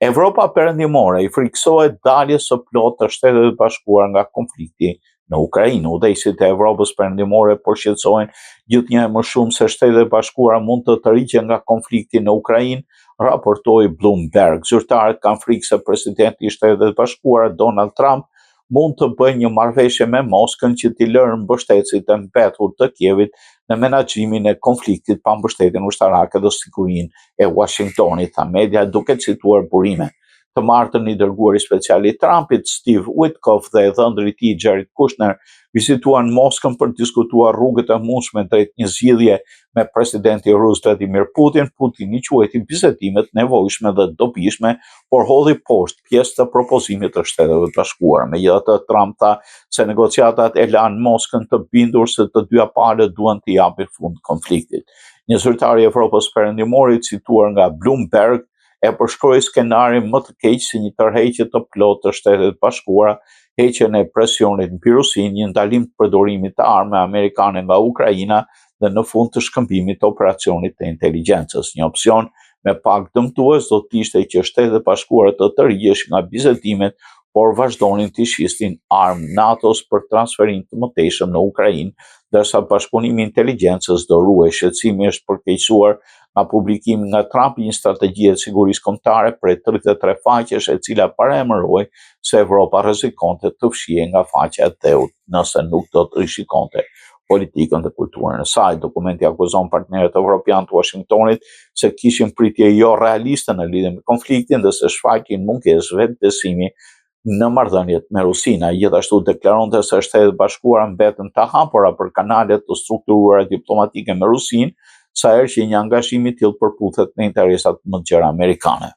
Evropa perëndimore i friksohet daljes së plotë të Shtetet e Bashkuara nga konflikti në Ukrainë. Udhëheqësit e Evropës perëndimore po shqetësohen gjithnjë më shumë se Shtetet e Bashkuara mund të tërhiqen nga konflikti në Ukrainë, raportoi Bloomberg. Zyrtarët kanë frikë se presidenti i Shtetet e Bashkuara Donald Trump mund të bëjë një marrëveshje me Moskën që t'i lërë mbështetësit e mbetur të Kievit në menaxhimin e konfliktit pa mbështetjen ushtarake dhe sigurinë e Washingtonit, tha media duke cituar burime. Të martën i dërguari special i Trumpit, Steve Witkoff dhe dhëndri i tij Jared Kushner vizituan Moskën për të diskutuar rrugët e mundshme drejt një zgjidhje me presidenti rus Vladimir Putin. Putin i quajti bisedimet nevojshme dhe dobishme, por hodhi poshtë pjesë të propozimit të Shteteve të Bashkuara. Megjithatë, Trump tha se negociatat e lanë Moskën të bindur se të dyja palët duan të japin fund konfliktit. Një zyrtar i Evropës perëndimore i cituar nga Bloomberg e përshkroi skenarin më të keq si një tërheqje të plotë të Shtetet e Bashkuara, heqjen e presionit mbi Rusinë, një ndalim të përdorimit të armëve amerikane nga Ukraina dhe në fund të shkëmbimit të operacionit të inteligjencës. Një opsion me pak dëmtues do të ishte që Shtetet e Bashkuara të tërhiqeshin nga bisedimet, por vazhdonin të shisnin armë NATO-s për transferim të mëtejshëm në Ukrainë, ndërsa bashkëpunimi i inteligjencës do ruhej. Shqetësimi është përkeqësuar nga publikimi nga Trump i një strategjie të sigurisë kombëtare prej 33 faqesh, e cila paraemëroi se Evropa rrezikonte të fshihej nga faqja e dheut nëse nuk do të rishikonte politikën dhe kulturën e saj. Dokumenti akuzon partnerët evropian të Washingtonit se kishin pritje jo realiste në lidhje me konfliktin dhe se shfaqin mungesë vetbesimi në marrëdhëniet me Rusinë. Ai gjithashtu deklaronte se Shtetet e Bashkuara mbeten të hapura për kanalet të strukturuara diplomatike me Rusinë, sa herë që një angazhim i tillë përputhet me interesat më të gjerë amerikane.